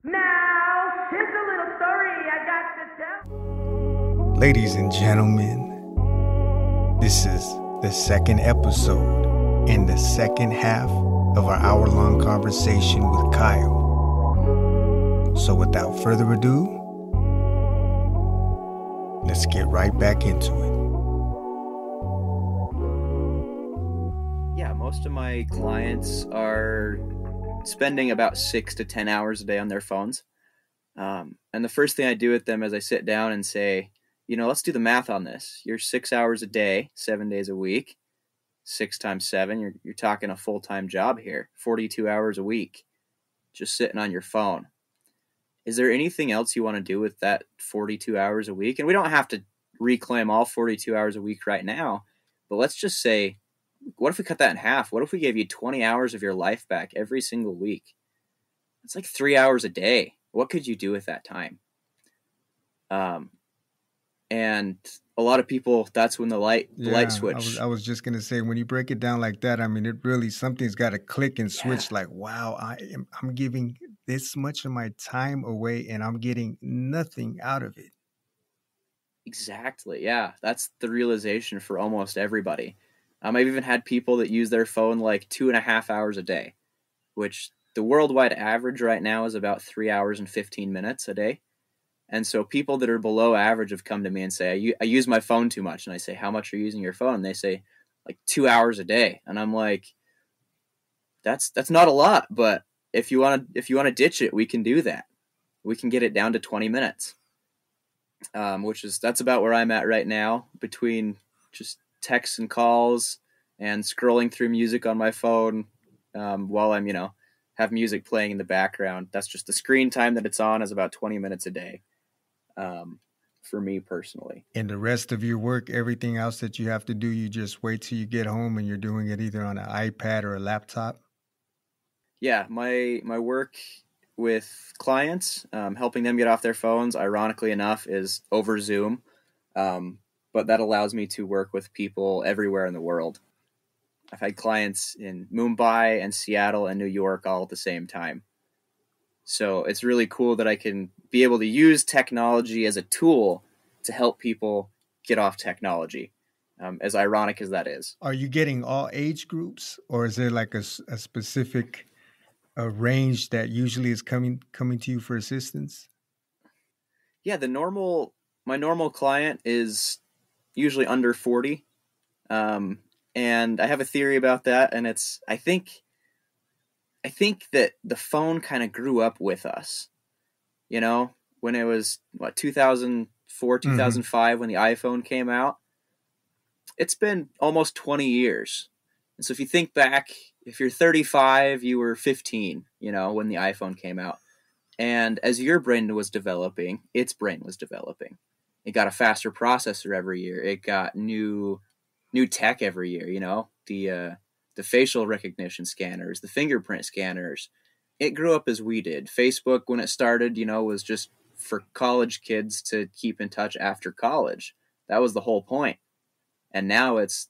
Now, here's a little story I got to tell. Ladies and gentlemen, this is the second episode in the second half of our hour-long conversation with Kyle. So without further ado, let's get right back into it. Yeah, most of my clients are spending about 6 to 10 hours a day on their phones. And the first thing I do with them is I sit down and say, let's do the math on this. You're 6 hours a day, 7 days a week, 6 times 7. You're talking a full-time job here, 42 hours a week, just sitting on your phone. Is there anything else you want to do with that 42 hours a week? And we don't have to reclaim all 42 hours a week right now, but let's just say, what if we cut that in half? What if we gave you 20 hours of your life back every single week? It's like 3 hours a day. What could you do with that time? And a lot of people, that's when the light switch. I was just going to say, when you break it down like that, I mean, it really, something's got to click and switch. Like, wow, I'm giving this much of my time away and I'm getting nothing out of it. Exactly. Yeah. That's the realization for almost everybody. I've even had people that use their phone like 2.5 hours a day, which the worldwide average right now is about 3 hours and 15 minutes a day. And so people that are below average have come to me and say, I use my phone too much. And I say, how much are you using your phone? And they say like 2 hours a day. And I'm like, that's not a lot, but if you want to ditch it, we can do that. We can get it down to 20 minutes. That's about where I'm at right now, between just texts and calls and scrolling through music on my phone while I'm, have music playing in the background. That's just the screen time that it's on is about 20 minutes a day for me personally. And the rest of your work, everything else that you have to do, you just wait till you get home and you're doing it either on an iPad or a laptop? Yeah, my work with clients, helping them get off their phones, ironically enough, is over Zoom. But that allows me to work with people everywhere in the world. I've had clients in Mumbai and Seattle and New York all at the same time. So it's really cool that I can be able to use technology as a tool to help people get off technology, as ironic as that is. Are you getting all age groups, or is there like a specific range that usually is coming to you for assistance? Yeah, my normal client is usually under 40. And I have a theory about that. And I think that the phone kind of grew up with us, when it was 2004, 2005, when the iPhone came out. It's been almost 20 years. And so if you think back, if you're 35, you were 15, when the iPhone came out. And as your brain was developing, its brain was developing. It got a faster processor every year. It got new tech every year, the facial recognition scanners, the fingerprint scanners. It grew up as we did. Facebook, when it started, was just for college kids to keep in touch after college. That was the whole point. And now it's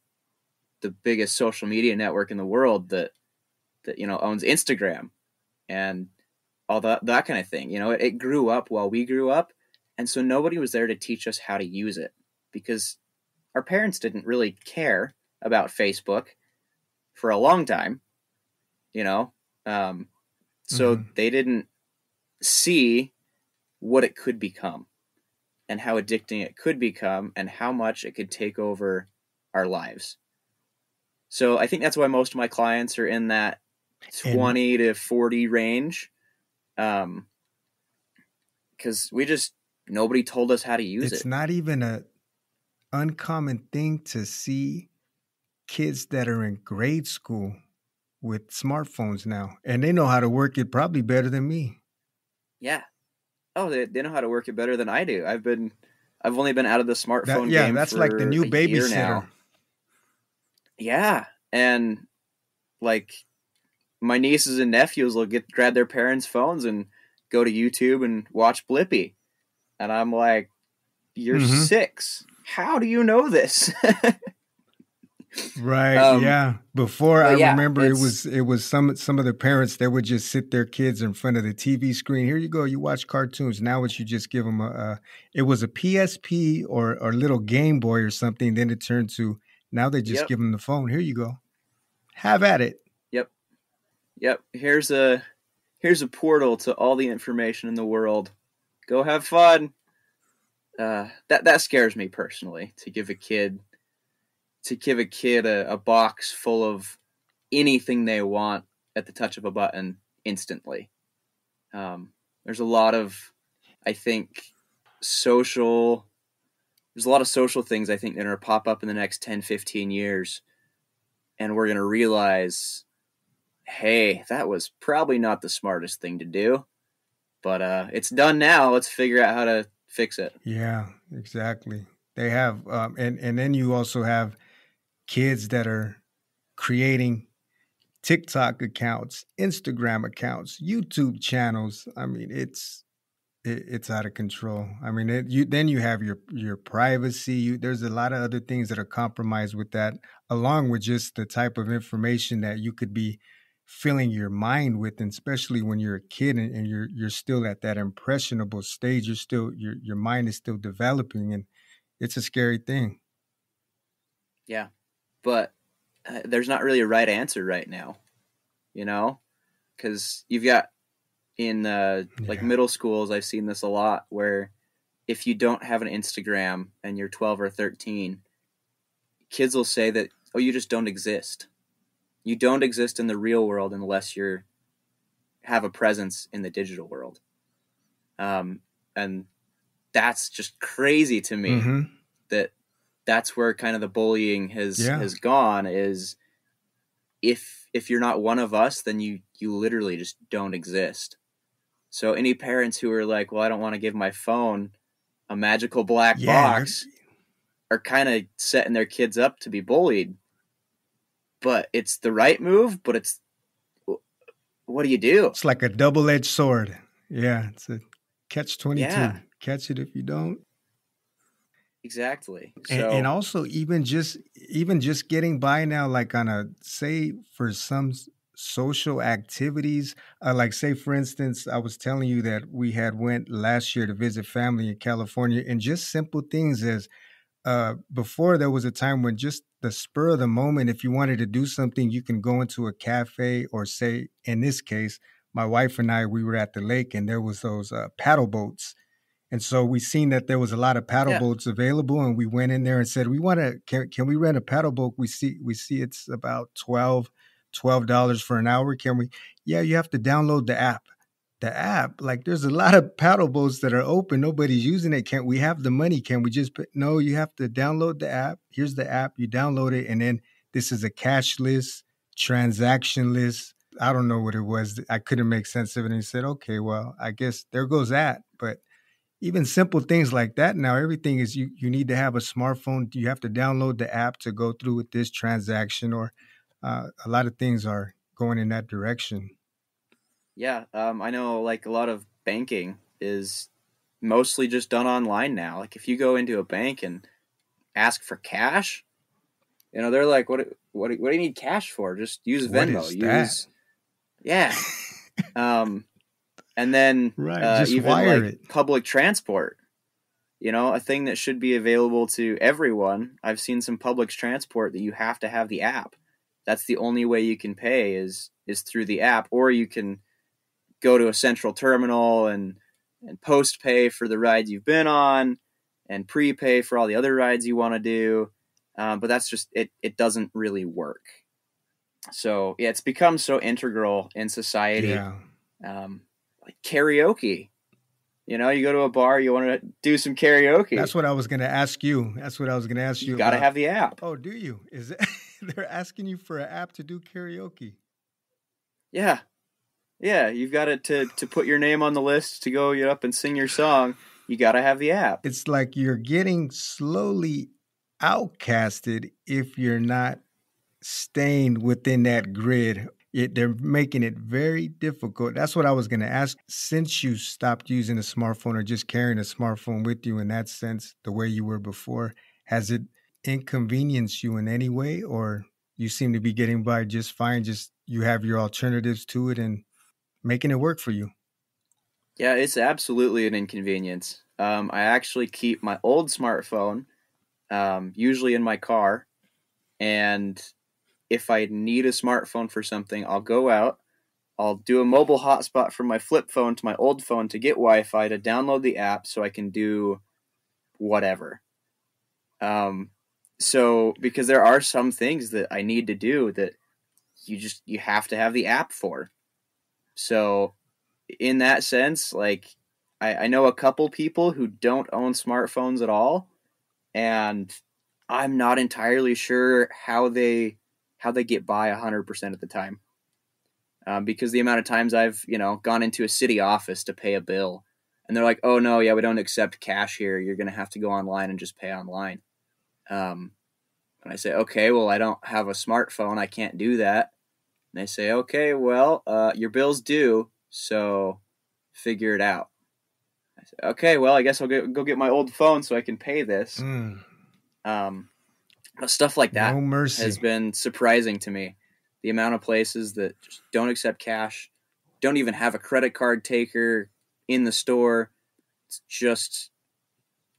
the biggest social media network in the world that owns Instagram and all that kind of thing. It grew up while we grew up. And so nobody was there to teach us how to use it, because our parents didn't really care about Facebook for a long time, so they didn't see what it could become and how addicting it could become and how much it could take over our lives. So I think that's why most of my clients are in that 20 to 40 range, because nobody told us how to use it. It's not even a uncommon thing to see kids that are in grade school with smartphones now, and they know how to work it probably better than me. Yeah. Oh, they know how to work it better than I do. I've only been out of the smartphone game that's for like the new babysitter now. Yeah. And like my nieces and nephews will grab their parents' phones and go to YouTube and watch Blippi. And I'm like, you're 6. How do you know this? Right. um, Yeah. Before, I but yeah, remember it was some of the parents that would just sit their kids in front of the TV screen. Here you go. You watch cartoons. Now it's you just give them it was a PSP or little Game Boy or something. Then it turned to now they just yep, give them the phone. Here you go. Have at it. yep, yep. Here's a portal to all the information in the world. Go have fun. That scares me personally to give a kid a box full of anything they want at the touch of a button instantly. There's a lot of, I think, social. There's a lot of social things I think that are going to pop up in the next 10, 15 years, and we're going to realize, hey, that was probably not the smartest thing to do, but it's done now. Let's figure out how to fix it. Yeah, exactly. They have, and then you also have kids that are creating TikTok accounts, Instagram accounts, YouTube channels. I mean, it's out of control. I mean, then you have your privacy. There's a lot of other things that are compromised with that, along with just the type of information that you could be filling your mind with, and especially when you're a kid and you're still at that impressionable stage. You're still your mind is still developing, and it's a scary thing. Yeah, but there's not really a right answer right now, because you've got in like middle schools, I've seen this a lot where if you don't have an Instagram and you're 12 or 13, kids will say that, oh, you just don't exist. You don't exist in the real world unless you have a presence in the digital world. And that's just crazy to me. Mm-hmm. That's where kind of the bullying has gone, is if you're not one of us, then you literally just don't exist. So any parents who are like, well, I don't want to give my phone a magical black box are kind of setting their kids up to be bullied. But it's the right move, but what do you do? It's like a double-edged sword. Yeah, it's a catch-22. Yeah. Catch it if you don't. Exactly. And also even just getting by now, like on a, say for some social activities, like say for instance, I was telling you that we had went last year to visit family in California, and just simple things as before there was a time when just the spur of the moment, if you wanted to do something, you can go into a cafe, or say in this case, my wife and I, we were at the lake and there was those paddle boats. And so we seen that there was a lot of paddle boats available, and we went in there and said, can we rent a paddle boat? We see it's about $12 for an hour. Can we? Yeah, you have to download the app. The app, like there's a lot of paddle boats that are open. Nobody's using it. Can't we have the money? Can we just no, you have to download the app. Here's the app. You download it. And then this is a cashless, transactionless. I don't know what it was. I couldn't make sense of it. And he said, okay, well, I guess there goes that. But even simple things like that now, everything is you need to have a smartphone. You have to download the app to go through with this transaction, or a lot of things are going in that direction. Yeah, I know like a lot of banking is mostly just done online now. Like if you go into a bank and ask for cash, they're like, what do you need cash for? Just use Venmo. What is that? Yeah. And then just even wire like it. Public transport, a thing that should be available to everyone. I've seen some public transport that you have to have the app. That's the only way you can pay is through the app, or you can go to a central terminal and post pay for the rides you've been on and prepay for all the other rides you want to do. But that's just, it doesn't really work. So yeah, it's become so integral in society. Yeah. Like karaoke, you go to a bar, you want to do some karaoke. That's what I was going to ask you. You got to have the app. Oh, do you? Is it? They're asking you for an app to do karaoke? Yeah. Yeah, you've got to put your name on the list to go up and sing your song. You got to have the app. It's like you're getting slowly outcasted if you're not staying within that grid. They're making it very difficult. That's what I was going to ask. Since you stopped using a smartphone or just carrying a smartphone with you in that sense, the way you were before, has it inconvenience you in any way, or you seem to be getting by just fine? Just you have your alternatives to it and making it work for you. Yeah, it's absolutely an inconvenience. I actually keep my old smartphone usually in my car, and if I need a smartphone for something, I'll go out. I'll do a mobile hotspot from my flip phone to my old phone to get Wi-Fi to download the app so I can do whatever. Um, so because there are some things that I need to do that you have to have the app for. So in that sense, like I know a couple people who don't own smartphones at all, and I'm not entirely sure how they get by 100% of the time. Because the amount of times I've gone into a city office to pay a bill, and they're like, "Oh no, yeah, we don't accept cash here. You're gonna have to go online and just pay online." Um, and I say, "Okay, well, I don't have a smartphone. I can't do that." And they say, "Okay, well, your bill's due, so figure it out." I say, "Okay, well, I guess I'll go get my old phone so I can pay this." Um, Stuff like that No mercy. has been surprising to me. The amount of places that just don't accept cash, don't even have a credit card taker in the store. It's just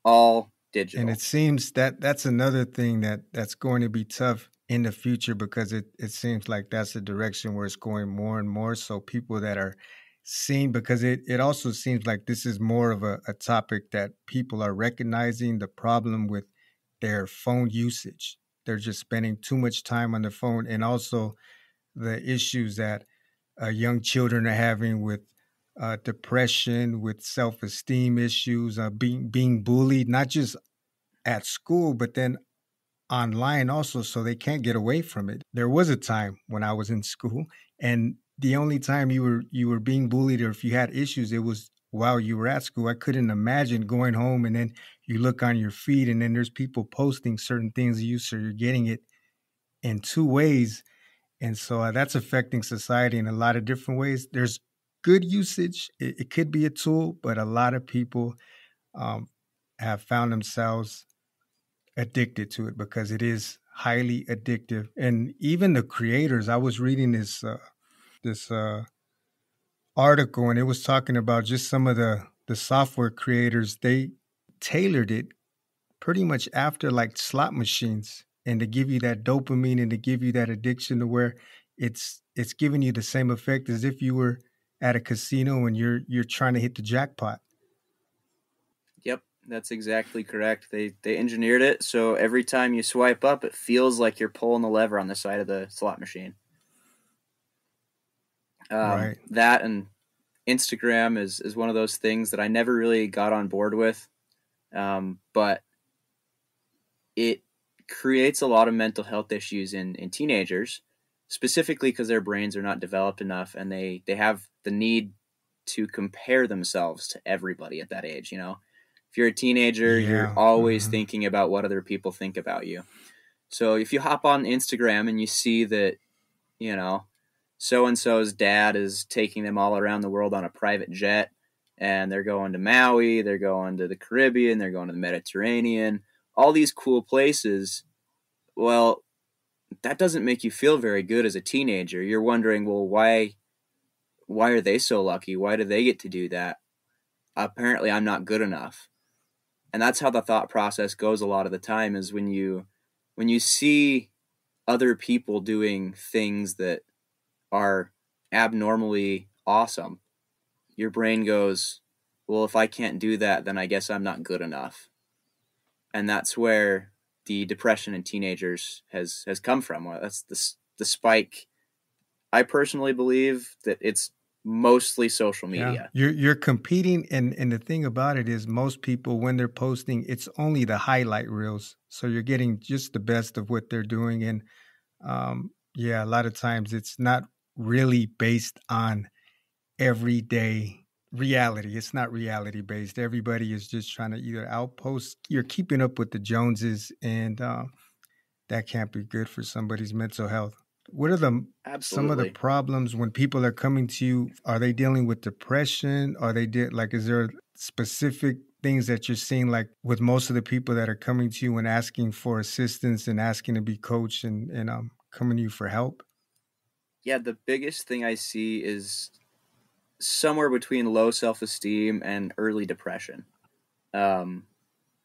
all digital. And it seems that that's another thing that's going to be tough in the future, because it seems like that's the direction where it's going more and more. So people that are seeing, because it also seems like this is more of a topic that people are recognizing the problem with their phone usage. They're just spending too much time on the phone, and also the issues that young children are having with depression, with self-esteem issues, being bullied, not just at school, but then online also, so they can't get away from it. There was a time when I was in school, and the only time you were being bullied, or if you had issues, it was while you were at school. I couldn't imagine going home and then you look on your feed and then there's people posting certain things to you, so you're getting it in two ways. And so that's affecting society in a lot of different ways. There's good usage. It could be a tool, but a lot of people um, have found themselves addicted to it because it is highly addictive. And even the creators, I was reading this article, and it was talking about just some of the software creators. They tailored it pretty much after like slot machines, and to give you that dopamine and to give you that addiction, to where it's giving you the same effect as if you were at a casino and you're trying to hit the jackpot. Yep, that's exactly correct. They engineered it so every time you swipe up, it feels like you're pulling the lever on the side of the slot machine. Right. That and Instagram is one of those things that I never really got on board with, but it creates a lot of mental health issues in teenagers, specifically because their brains are not developed enough, and they have the need to compare themselves to everybody at that age. If you're a teenager, you're always thinking about what other people think about you. So if you hop on Instagram and you see that, so-and-so's dad is taking them all around the world on a private jet, and they're going to Maui, they're going to the Caribbean, they're going to the Mediterranean, all these cool places, well, that doesn't make you feel very good as a teenager. You're wondering, well, why are they so lucky? Why do they get to do that? Apparently I'm not good enough. And that's how the thought process goes a lot of the time, is when you see other people doing things that are abnormally awesome, your brain goes, well, if I can't do that, then I guess I'm not good enough. And that's where the depression in teenagers has come from. Well, that's the spike. I personally believe that it's mostly social media. Yeah. You're competing, and the thing about it is, most people, when they're posting, it's only the highlight reels. So you're getting just the best of what they're doing. And a lot of times it's not really based on everyday reality. It's not reality based. Everybody is just trying to either outpost. You're keeping up with the Joneses, and that can't be good for somebody's mental health. What are some of the problems when people are coming to you? Are they dealing with depression? Are they is there a specific things that you're seeing, like with most of the people that are coming to you and asking for assistance and asking to be coached and coming to you for help? Yeah, the biggest thing I see is somewhere between low self-esteem and early depression, um,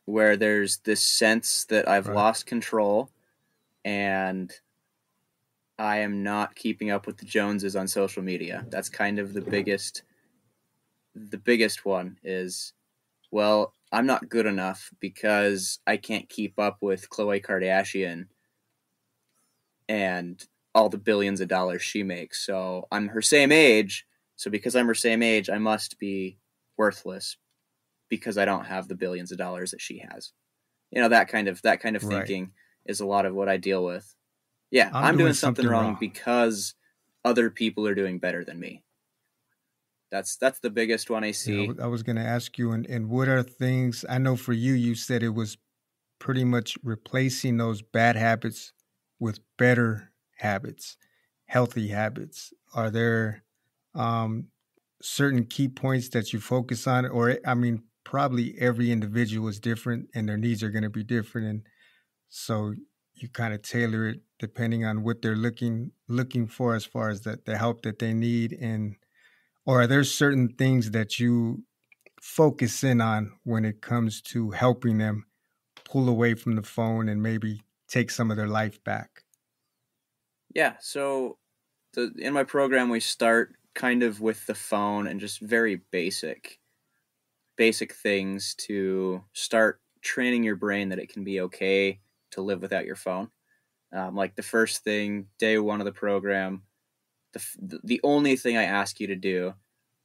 where there's this sense that I've Right. lost control and I am not keeping up with the Joneses on social media. That's kind of the biggest one is, well, I'm not good enough because I can't keep up with Khloe Kardashian and all the billions of dollars she makes. So I'm her same age. So because I'm her same age, I must be worthless because I don't have the billions of dollars that she has. You know, that kind of Right. thinking is a lot of what I deal with. Yeah, I'm I'm doing doing something something wrong wrong. because other people are doing better than me. That's the biggest one I Yeah, see. I was going to ask you, and what are things, I know for you, you said it was pretty much replacing those bad habits with better habits, healthy habits. Are there um, certain key points that you focus on? Or, I mean, probably every individual is different and their needs are going to be different. And so you kind of tailor it depending on what they're looking for as far as the help that they need. And or are there certain things that you focus in on when it comes to helping them pull away from the phone and maybe take some of their life back? Yeah, so in my program we start kind of with the phone and just very basic things to start training your brain that it can be okay to live without your phone. Like the first thing, day one of the program, the only thing I ask you to do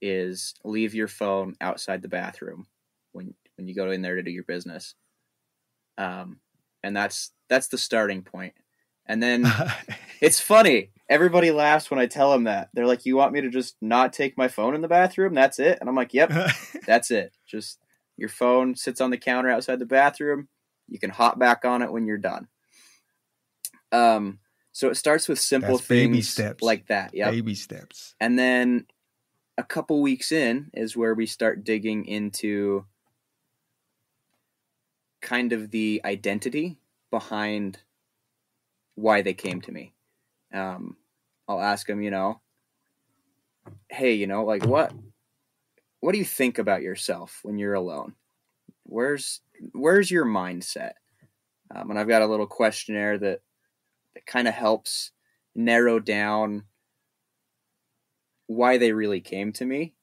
is leave your phone outside the bathroom when you go in there to do your business. And that's the starting point. And then it's funny. Everybody laughs when I tell them that. They're like, "You want me to just not take my phone in the bathroom? That's it?" And I'm like, "Yep, that's it. Just your phone sits on the counter outside the bathroom. You can hop back on it when you're done." So it starts with simple That's baby things steps. like that. Yep. Baby steps. And then a couple weeks in is where we start digging into kind of the identity behind why they came to me. I'll ask them, hey, like what do you think about yourself when you're alone? Where's your mindset? And I've got a little questionnaire that kind of helps narrow down why they really came to me.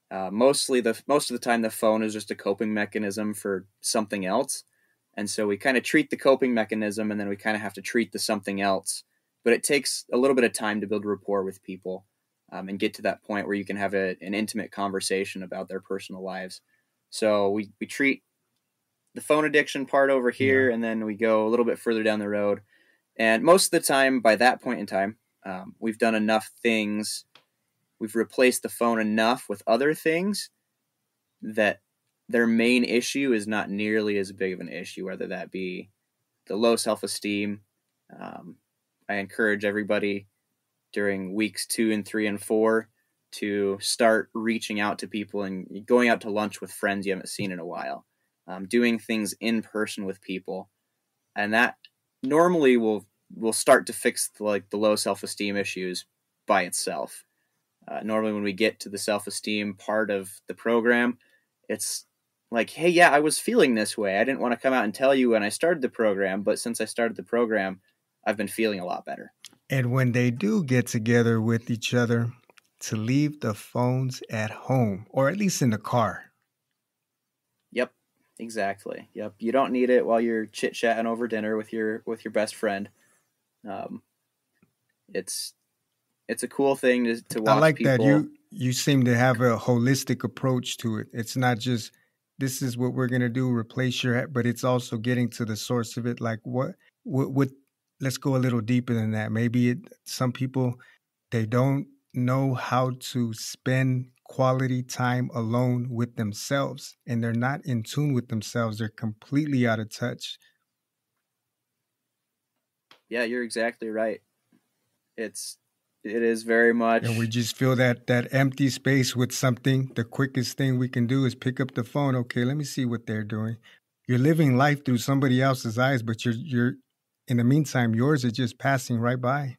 Most of the time, the phone is just a coping mechanism for something else, and so we kind of treat the coping mechanism, and then we kind of have to treat the something else. But it takes a little bit of time to build rapport with people and get to that point where you can have an intimate conversation about their personal lives. So we treat the phone addiction part over here, Yeah. and then we go a little bit further down the road. And most of the time, by that point in time, we've done enough things. We've replaced the phone enough with other things that their main issue is not nearly as big of an issue, whether that be the low self-esteem. I encourage everybody during weeks 2 and 3 and 4 to start reaching out to people and going out to lunch with friends you haven't seen in a while, doing things in person with people, and that normally will start to fix the low self-esteem issues by itself. Normally when we get to the self-esteem part of the program, it's like, hey, yeah, I was feeling this way. I didn't want to come out and tell you when I started the program, but since I started the program, I've been feeling a lot better. And when they do get together with each other, to leave the phones at home or at least in the car. Yep, exactly. Yep, you don't need it while you're chit-chatting over dinner with your best friend. Um, it's a cool thing to I watch like that people. you seem to have a holistic approach to it. It's not just this is what we're going to do, replace your, but it's also getting to the source of it. Like what let's go a little deeper than that. Maybe some people, they don't know how to spend quality time alone with themselves, and they're not in tune with themselves. They're completely out of touch. Yeah, you're exactly right. It's It is very much. And we just fill that empty space with something. The quickest thing we can do is pick up the phone. Okay, let me see what they're doing. You're living life through somebody else's eyes, but you're in the meantime, yours is just passing right by.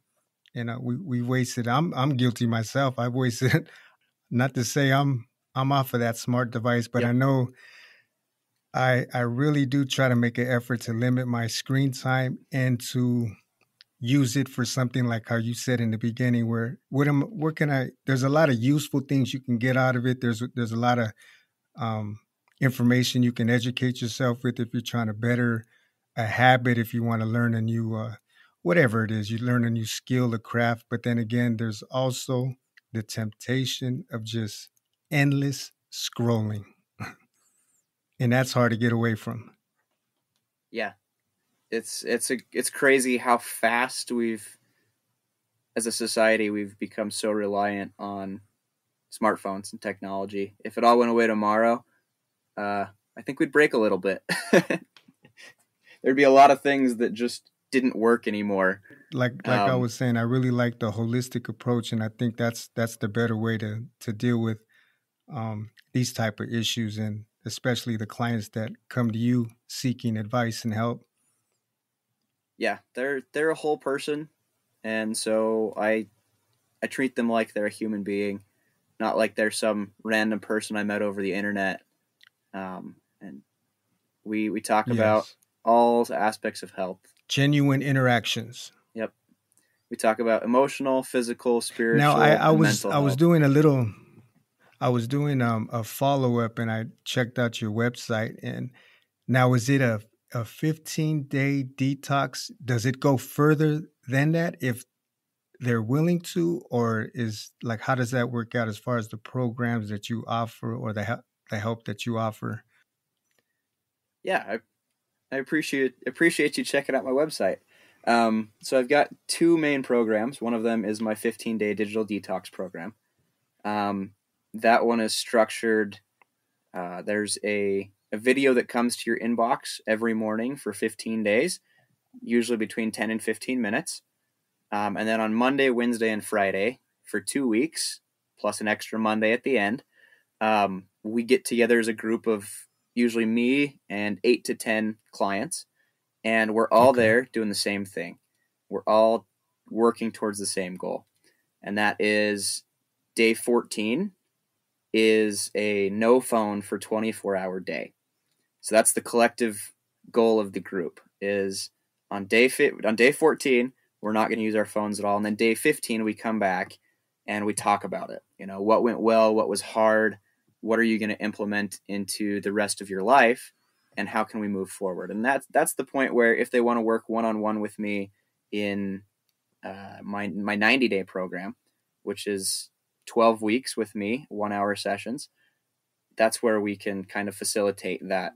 And we wasted. I'm guilty myself. I've wasted. Not to say I'm off of that smart device, but Yep. I know I really do try to make an effort to limit my screen time and to use it for something like how you said in the beginning, where what can I? There's a lot of useful things you can get out of it. There's a lot of information you can educate yourself with if you're trying to better a habit, if you want to learn a new whatever it is, you learn a new skill, a craft. But then again, there's also the temptation of just endless scrolling, and that's hard to get away from. Yeah, it's crazy how fast as a society, we've become so reliant on smartphones and technology. If it all went away tomorrow, I think we'd break a little bit. There'd be a lot of things that just didn't work anymore. Like I was saying, I really like the holistic approach, and I think that's the better way to deal with these type of issues, and especially the clients that come to you seeking advice and help. Yeah, they're a whole person, and so I treat them like they're a human being, not like they're some random person I met over the internet. And we talk about all aspects of health. Genuine interactions. Yep. We talk about emotional, physical, spiritual, now, and mental health. I was doing a follow-up, and I checked out your website. And now, is it a 15-day detox? Does it go further than that if they're willing to, or is like, how does that work out as far as the programs that you offer or the help that you offer? Yeah, I appreciate you checking out my website. So I've got two main programs. One of them is my 15-day digital detox program. That one is structured. There's a video that comes to your inbox every morning for 15 days, usually between 10 and 15 minutes. And then on Monday, Wednesday, and Friday for 2 weeks, plus an extra Monday at the end, we get together as a group of usually me and 8 to 10 clients, and we're all there doing the same thing. We're all working towards the same goal, and that is day 14 is a no phone for 24-hour day. So that's the collective goal of the group. Is on day 14 we're not going to use our phones at all, and then day 15 we come back and we talk about it. You know, what went well, what was hard, what are you going to implement into the rest of your life, and how can we move forward? And that's the point where if they want to work one-on-one with me in my 90-day program, which is 12 weeks with me, 1-hour sessions, that's where we can kind of facilitate that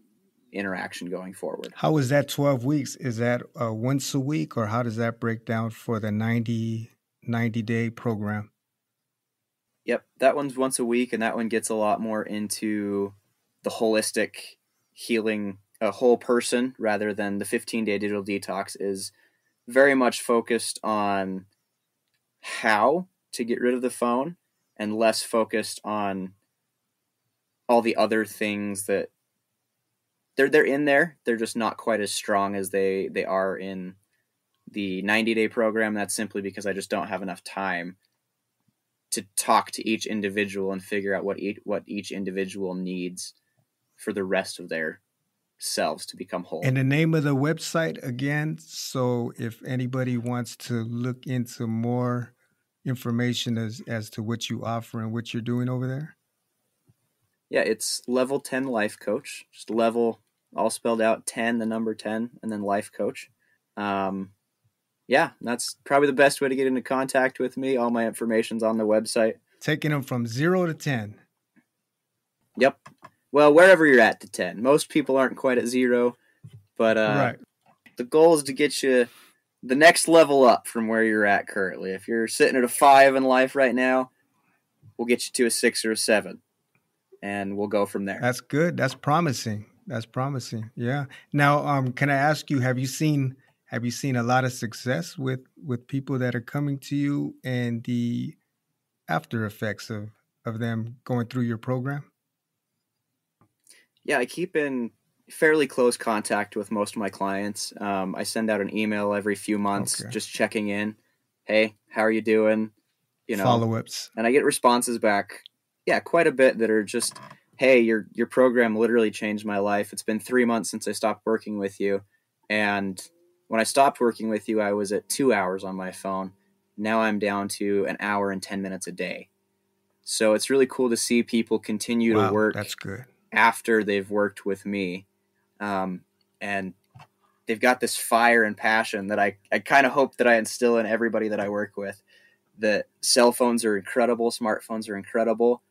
interaction going forward. How is that 12 weeks? Is that once a week, or how does that break down for the 90-day program? Yep, that one's once a week, and that one gets a lot more into the holistic healing, a whole person, rather than the 15-day digital detox is very much focused on how to get rid of the phone and less focused on all the other things that they're in there. They're just not quite as strong as they are in the 90-day program. That's simply because I just don't have enough time to talk to each individual and figure out what each individual needs for the rest of their selves to become whole. And the name of the website again, so if anybody wants to look into more information as to what you offer and what you're doing over there? Yeah, it's Level 10 Life Coach. Just level, all spelled out, 10, the number 10, and then Life Coach. Yeah, that's probably the best way to get into contact with me. All my information's on the website. Taking them from 0 to 10. Yep. Well, wherever you're at to 10. Most people aren't quite at 0, but right. The goal is to get you the next level up from where you're at currently. If you're sitting at a 5 in life right now, we'll get you to a 6 or a 7, and we'll go from there. That's good. That's promising. Yeah. Now, can I ask you, have have you seen a lot of success with people that are coming to you and the after effects of them going through your program? Yeah, I keep in fairly close contact with most of my clients. I send out an email every few months, Okay. just checking in. Hey, how are you doing? Follow-ups. And I get responses back, yeah, quite a bit that are just, hey, your program literally changed my life. It's been 3 months since I stopped working with you, and when I stopped working with you, I was at 2 hours on my phone. Now I'm down to an hour and 10 minutes a day. So it's really cool to see people continue to Wow, work that's good. after they've worked with me, and they've got this fire and passion that I kind of hope that I instill in everybody that I work with. That cell phones are incredible, smartphones are incredible.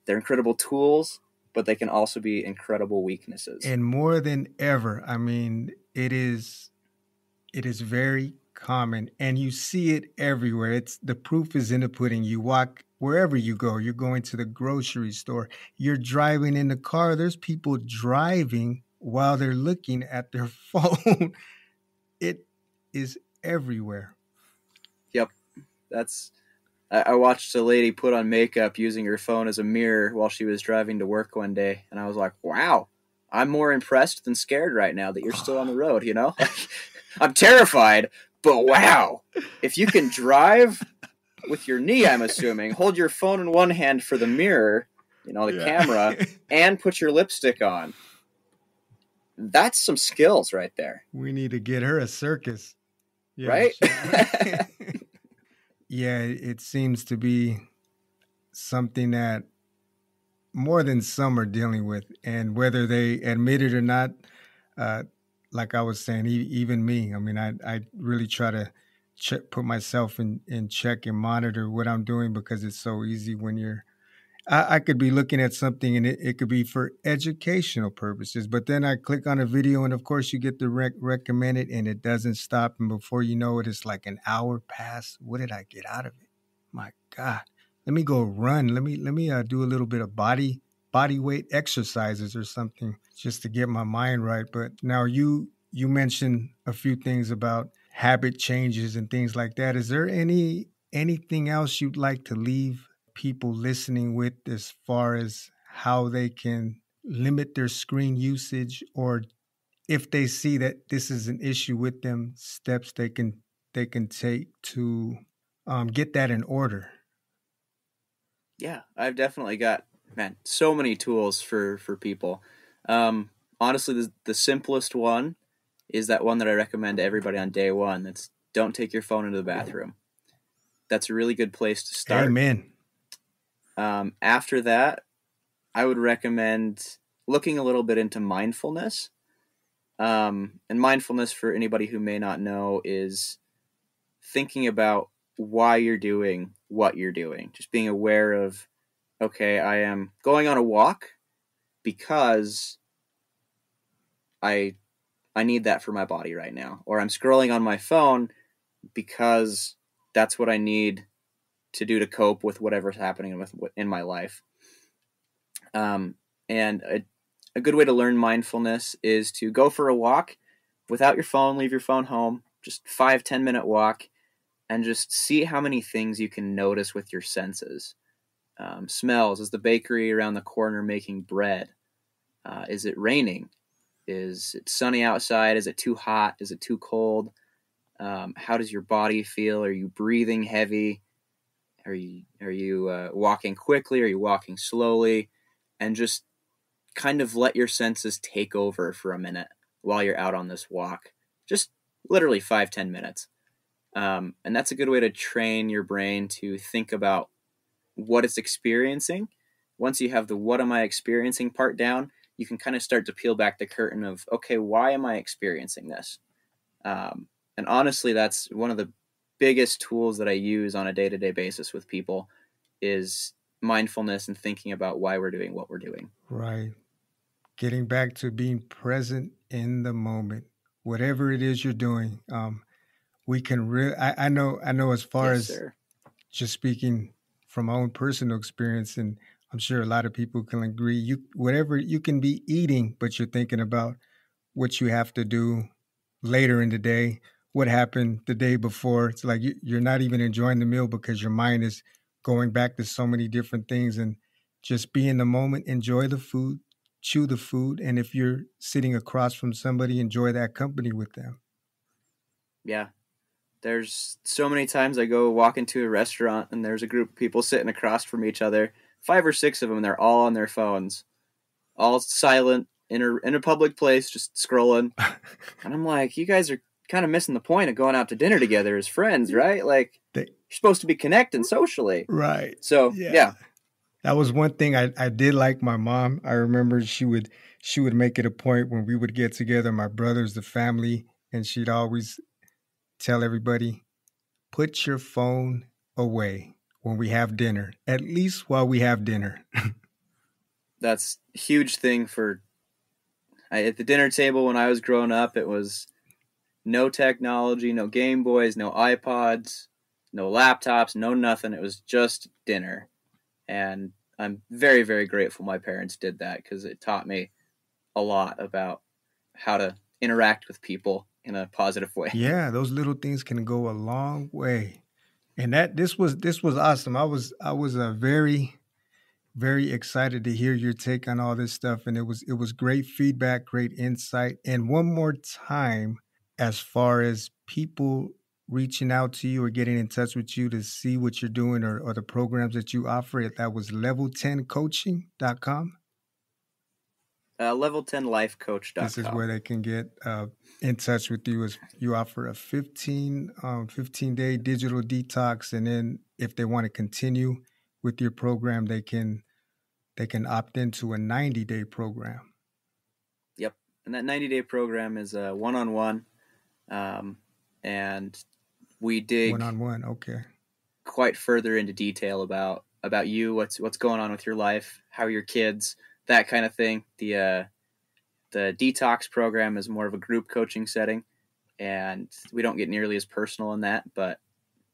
They're incredible tools, but they can also be incredible weaknesses. And more than ever, I mean, it is very common and you see it everywhere. It's the proof is in the pudding. You walk wherever you go, you're going to the grocery store, you're driving in the car, there's people driving while they're looking at their phone. It is everywhere. Yep. I watched a lady put on makeup using her phone as a mirror while she was driving to work one day, and I was like, wow, I'm more impressed than scared right now that you're still on the road, I'm terrified, but wow, if you can drive with your knee, I'm assuming, hold your phone in one hand for the mirror, camera, and put your lipstick on, that's some skills right there. We need to get her a circus. Yeah, right? Yeah, it seems to be something that more than some are dealing with. And whether they admit it or not, like I was saying, even me, I mean, I really try to put myself in check and monitor what I'm doing because it's so easy when I could be looking at something and it could be for educational purposes, but then I click on a video and of course you get the recommended and it doesn't stop. And before you know it, it's like an hour past. What did I get out of it? My God, let me go run. Let me do a little bit of body weight exercises or something just to get my mind right. But now you mentioned a few things about habit changes and things like that. Is there anything else you'd like to leave people listening with as far as how they can limit their screen usage, or if they see that this is an issue with them, steps they can take to get that in order? Yeah, I've definitely got, so many tools for people. Honestly, the simplest one is that one that I recommend to everybody on day one. That's don't take your phone into the bathroom. That's a really good place to start. Amen. After that, I would recommend looking a little bit into mindfulness. And mindfulness, for anybody who may not know, is thinking about why you're doing what you're doing. Just being aware of, okay, I am going on a walk because I need that for my body right now. Or I'm scrolling on my phone because that's what I need to do to cope with whatever's happening in my life. And a good way to learn mindfulness is to go for a walk without your phone, leave your phone home, just 5-10 minute walk, and just see how many things you can notice with your senses. Smells. Is the bakery around the corner making bread? Is it raining? Is it sunny outside? Is it too hot? Is it too cold? How does your body feel? Are you breathing heavy? Are you walking quickly? Are you walking slowly? And just kind of let your senses take over for a minute while you're out on this walk. Just literally 5-10 minutes. And that's a good way to train your brain to think about what it's experiencing. Once you have the what am I experiencing part down, you can kind of start to peel back the curtain of, okay, why am I experiencing this? And honestly, that's one of the biggest tools that I use on a day-to-day basis with people is mindfulness and thinking about why we're doing what we're doing. Right. Getting back to being present in the moment, whatever it is you're doing. We can really, I know as far as just speaking from my own personal experience, and I'm sure a lot of people can agree, whatever you can be eating, but you're thinking about what you have to do later in the day, what happened the day before. It's like you're not even enjoying the meal because your mind is going back to so many different things. And just be in the moment, enjoy the food, chew the food. And if you're sitting across from somebody, enjoy that company with them. Yeah. There's so many times I go walk into a restaurant and there's a group of people sitting across from each other, 5 or 6 of them, and they're all on their phones, all silent in a public place, just scrolling. And I'm like, you guys are kind of missing the point of going out to dinner together as friends, right? Like, you're supposed to be connecting socially. Right. So, yeah. That was one thing I did like my mom. I remember she would make it a point when we would get together, my brothers, the family, and she'd always tell everybody, put your phone away when we have dinner, at least while we have dinner. That's a huge thing at the dinner table when I was growing up. It was no technology, no Game Boys, no iPods, no laptops, no nothing. It was just dinner. And I'm very, very grateful my parents did that because it taught me a lot about how to interact with people in a positive way. Yeah, those little things can go a long way. And this was awesome. I was very, very excited to hear your take on all this stuff. And it was great feedback, great insight. And one more time, as far as people reaching out to you or getting in touch with you to see what you're doing or the programs that you offer, that was level10coaching.com. Level10lifecoach.com. This is where they can get in touch with you. As you offer a 15-day digital detox, and then if they want to continue with your program, they can opt into a 90-day program. Yep, and that 90-day program is a one-on-one, and we dig one-on-one. Okay, quite further into detail about you, what's going on with your life, how are your kids, that kind of thing. The detox program is more of a group coaching setting, and we don't get nearly as personal in that, but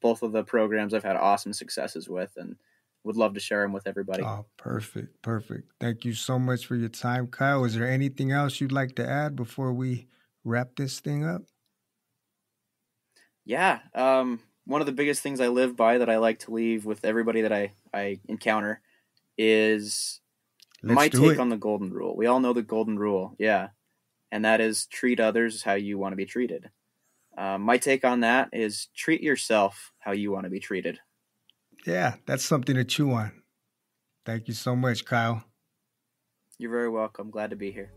both of the programs I've had awesome successes with and would love to share them with everybody. Oh, perfect. Thank you so much for your time, Kyle. Is there anything else you'd like to add before we wrap this thing up? Yeah. One of the biggest things I live by that I like to leave with everybody that I encounter is my take on the golden rule. We all know the golden rule. Yeah. And that is treat others how you want to be treated. My take on that is treat yourself how you want to be treated. Yeah, that's something to chew on. Thank you so much, Kyle. You're very welcome. Glad to be here.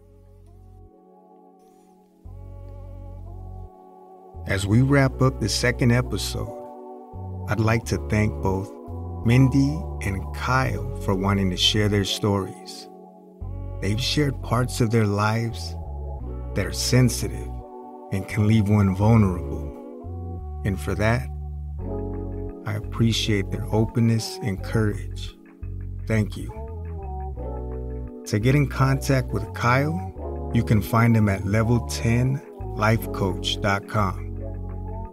As we wrap up the second episode, I'd like to thank both Mindy and Kyle for wanting to share their stories. They've shared parts of their lives that are sensitive and can leave one vulnerable. And for that, I appreciate their openness and courage. Thank you. To get in contact with Kyle, you can find him at level10lifecoach.com.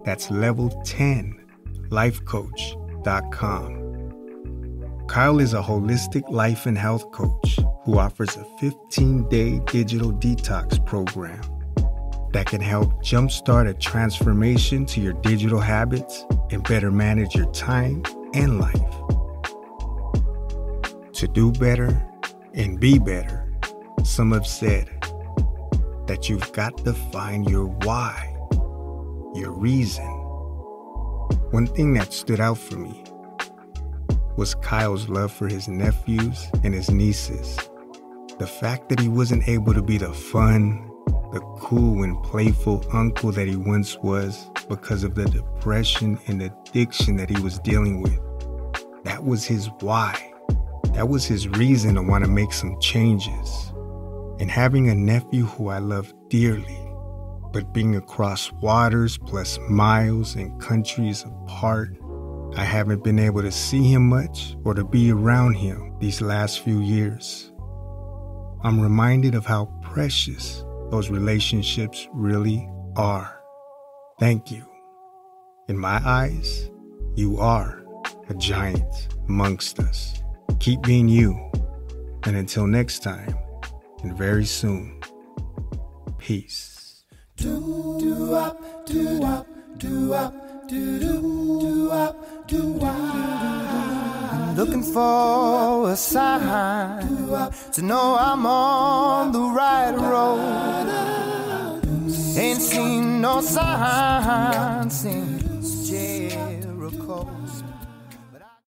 That's level10lifecoach.com. Kyle is a holistic life and health coach who offers a 15-day digital detox program that can help jumpstart a transformation to your digital habits and better manage your time and life. To do better and be better, some have said that you've got to find your why, your reason. One thing that stood out for me was Kyle's love for his nephews and his nieces. The fact that he wasn't able to be the fun, the cool and playful uncle that he once was because of the depression and addiction that he was dealing with. That was his why. That was his reason to want to make some changes. And having a nephew who I love dearly, but being across waters plus miles and countries apart, I haven't been able to see him much or to be around him these last few years. I'm reminded of how precious those relationships really are. Thank you. In my eyes, you are a giant amongst us. Keep being you. And until next time, and very soon, peace. Do-up, do-up. Looking for a sign to know I'm on the right road. Ain't seen no sign since